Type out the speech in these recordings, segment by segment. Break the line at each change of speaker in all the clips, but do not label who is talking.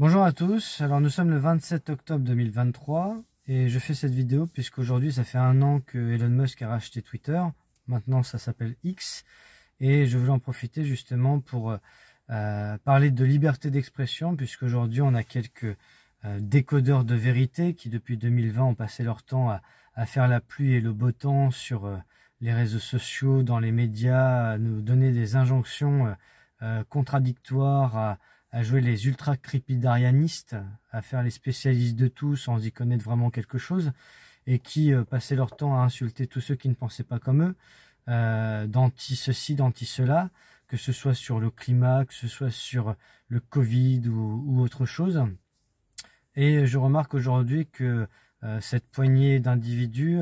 Bonjour à tous, alors nous sommes le 27 octobre 2023 et je fais cette vidéo puisqu'aujourd'hui ça fait un an que Elon Musk a racheté Twitter, maintenant ça s'appelle X et je voulais en profiter justement pour parler de liberté d'expression puisqu'aujourd'hui on a quelques décodeurs de vérité qui depuis 2020 ont passé leur temps à faire la pluie et le beau temps sur les réseaux sociaux, dans les médias, à nous donner des injonctions contradictoires, à jouer les ultra crépidarianistes, à faire les spécialistes de tout sans y connaître vraiment quelque chose, et qui passaient leur temps à insulter tous ceux qui ne pensaient pas comme eux, d'anti-ceci, d'anti-cela, que ce soit sur le climat, que ce soit sur le Covid ou autre chose. Et je remarque aujourd'hui que cette poignée d'individus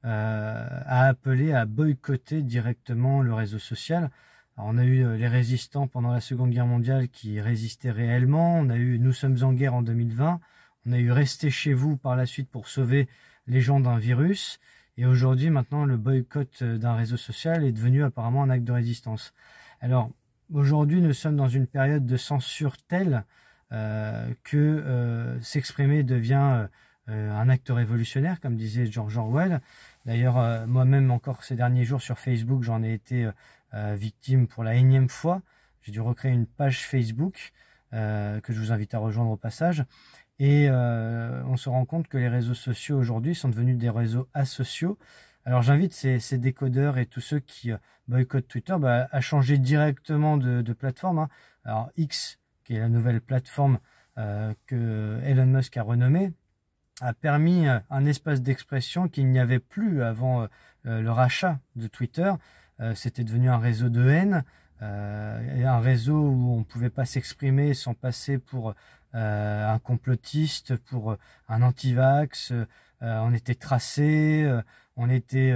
a appelé à boycotter directement le réseau social. Alors, on a eu les résistants pendant la Seconde Guerre mondiale qui résistaient réellement. On a eu Nous sommes en guerre en 2020. On a eu Restez chez vous par la suite pour sauver les gens d'un virus. Et aujourd'hui, maintenant, le boycott d'un réseau social est devenu apparemment un acte de résistance. Alors, aujourd'hui, nous sommes dans une période de censure telle que s'exprimer devient un acte révolutionnaire, comme disait George Orwell. D'ailleurs, moi-même, encore ces derniers jours sur Facebook, j'en ai été victime pour la énième fois. J'ai dû recréer une page Facebook que je vous invite à rejoindre au passage. Et on se rend compte que les réseaux sociaux aujourd'hui sont devenus des réseaux asociaux. Alors j'invite ces décodeurs et tous ceux qui boycottent Twitter à changer directement de plateforme. Hein. Alors X, qui est la nouvelle plateforme que Elon Musk a renommée, a permis un espace d'expression qu'il n'y avait plus avant le rachat de Twitter. C'était devenu un réseau de haine, un réseau où on ne pouvait pas s'exprimer sans passer pour un complotiste, pour un anti-vax. On était tracé, on était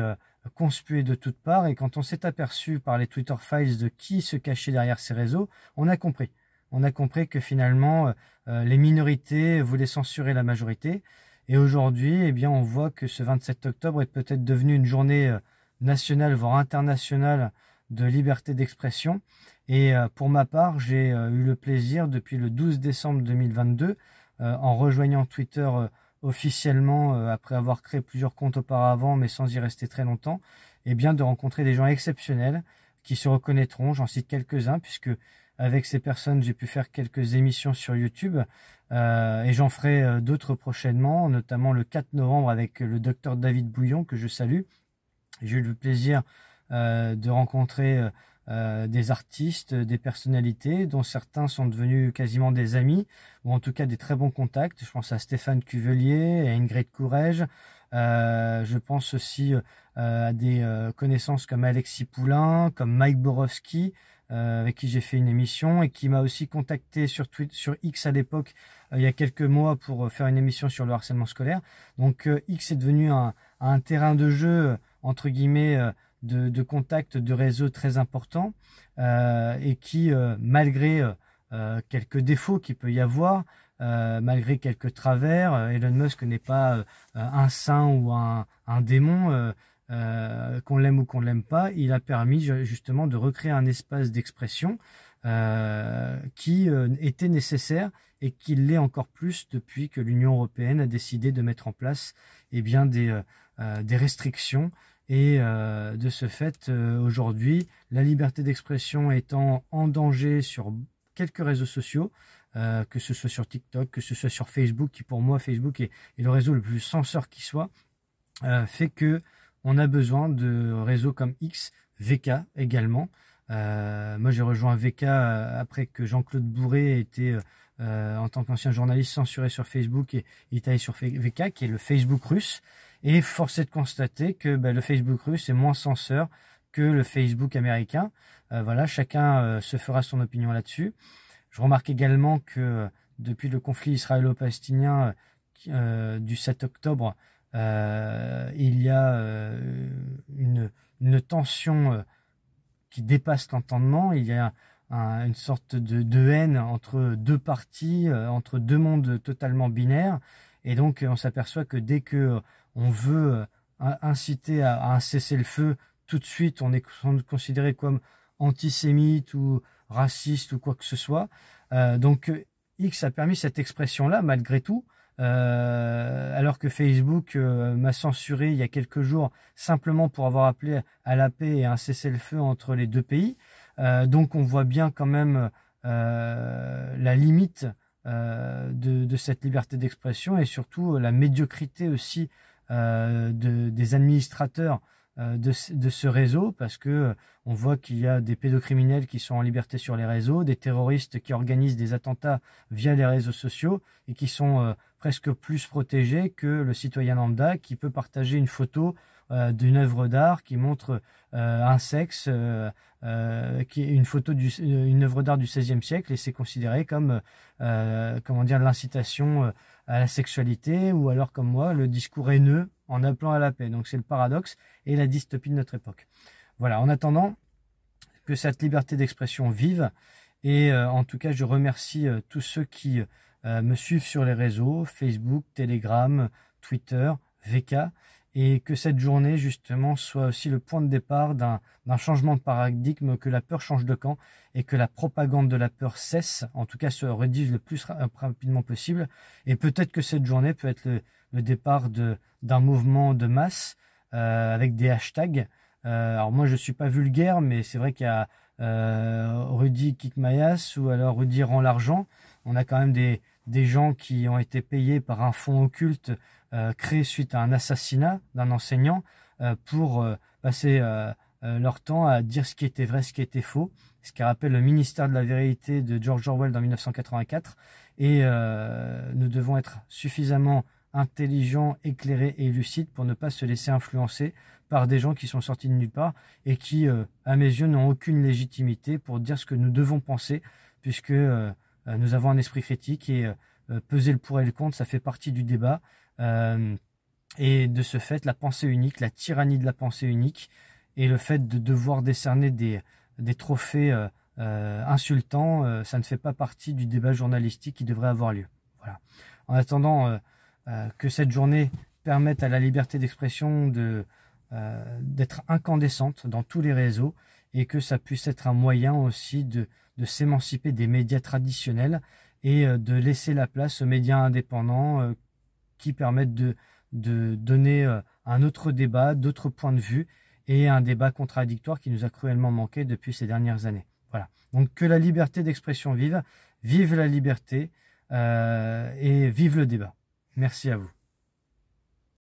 conspué de toutes parts. Et quand on s'est aperçu par les Twitter Files de qui se cachait derrière ces réseaux, on a compris. On a compris que finalement, les minorités voulaient censurer la majorité. Et aujourd'hui, eh bien, on voit que ce 27 octobre est peut-être devenu une journée nationale, voire internationale, de liberté d'expression. Et pour ma part, j'ai eu le plaisir, depuis le 12 décembre 2022, en rejoignant Twitter officiellement, après avoir créé plusieurs comptes auparavant, mais sans y rester très longtemps, eh bien, de rencontrer des gens exceptionnels qui se reconnaîtront. J'en cite quelques-uns, puisque avec ces personnes, j'ai pu faire quelques émissions sur YouTube et j'en ferai d'autres prochainement, notamment le 4 novembre avec le docteur David Bouillon, que je salue. J'ai eu le plaisir de rencontrer des artistes, des personnalités, dont certains sont devenus quasiment des amis, ou en tout cas des très bons contacts. Je pense à Stéphane Cuvelier, à Ingrid Courrèges. Je pense aussi à des connaissances comme Alexis Poulain, comme Mike Borowski, avec qui j'ai fait une émission et qui m'a aussi contacté sur X à l'époque, il y a quelques mois, pour faire une émission sur le harcèlement scolaire. Donc X est devenu un terrain de jeu, entre guillemets, de contact, de réseau très important, et qui, malgré quelques défauts qu'il peut y avoir, malgré quelques travers, Elon Musk n'est pas un saint ou un démon. Qu'on l'aime ou qu'on ne l'aime pas, il a permis justement de recréer un espace d'expression qui était nécessaire et qui l'est encore plus depuis que l'Union européenne a décidé de mettre en place des restrictions. Et de ce fait, aujourd'hui, la liberté d'expression étant en danger sur quelques réseaux sociaux, que ce soit sur TikTok, que ce soit sur Facebook, qui pour moi, Facebook est le réseau le plus censeur qui soit, fait que on a besoin de réseaux comme X, VK également. Moi, j'ai rejoint VK après que Jean-Claude Bourré ait été, en tant qu'ancien journaliste, censuré sur Facebook, et il est allé sur VK, qui est le Facebook russe. Et force est de constater que le Facebook russe est moins censeur que le Facebook américain. Voilà, chacun se fera son opinion là-dessus. Je remarque également que depuis le conflit israélo-palestinien du 7 octobre, il y a une tension qui dépasse l'entendement. Il y a une sorte de haine entre deux parties, entre deux mondes totalement binaires. Et donc, on s'aperçoit que dès que on veut inciter à un cessez-le-feu, tout de suite, on est considéré comme antisémite ou raciste ou quoi que ce soit. Donc, X a permis cette expression-là, malgré tout, alors que Facebook m'a censuré il y a quelques jours simplement pour avoir appelé à la paix et à un cessez-le-feu entre les deux pays. Donc on voit bien quand même la limite de cette liberté d'expression et surtout la médiocrité aussi des administrateurs de ce réseau, parce que on voit qu'il y a des pédocriminels qui sont en liberté sur les réseaux, des terroristes qui organisent des attentats via les réseaux sociaux et qui sont presque plus protégés que le citoyen lambda qui peut partager une photo d'une œuvre d'art qui montre un sexe, qui est une photo une œuvre d'art du XVIe siècle, et c'est considéré comme comment dire, l'incitation à la sexualité, ou alors comme moi le discours haineux en appelant à la paix. Donc c'est le paradoxe et la dystopie de notre époque. Voilà, en attendant que cette liberté d'expression vive, et en tout cas je remercie tous ceux qui me suivent sur les réseaux, Facebook, Telegram, Twitter, VK, et que cette journée justement soit aussi le point de départ d'un changement de paradigme, que la peur change de camp et que la propagande de la peur cesse, en tout cas se réduise le plus rapidement possible. Et peut-être que cette journée peut être le départ d'un mouvement de masse avec des hashtags. Alors moi je suis pas vulgaire, mais c'est vrai qu'il y a Rudy Kikmayas ou alors Rudy rend l'argent. On a quand même des gens qui ont été payés par un fonds occulte créé suite à un assassinat d'un enseignant pour passer leur temps à dire ce qui était vrai, ce qui était faux, ce qui rappelle le ministère de la vérité de George Orwell dans 1984. Et nous devons être suffisamment intelligents, éclairés et lucides pour ne pas se laisser influencer par des gens qui sont sortis de nulle part et qui, à mes yeux, n'ont aucune légitimité pour dire ce que nous devons penser, puisque nous avons un esprit critique et peser le pour et le contre, ça fait partie du débat. Et de ce fait, la pensée unique, la tyrannie de la pensée unique, et le fait de devoir décerner des trophées insultants, ça ne fait pas partie du débat journalistique qui devrait avoir lieu. Voilà. En attendant que cette journée permette à la liberté d'expression d'être incandescente dans tous les réseaux, et que ça puisse être un moyen aussi de s'émanciper des médias traditionnels et de laisser la place aux médias indépendants qui permettent de donner un autre débat, d'autres points de vue, et un débat contradictoire qui nous a cruellement manqué depuis ces dernières années. Voilà. Donc que la liberté d'expression vive la liberté et vive le débat. Merci à vous.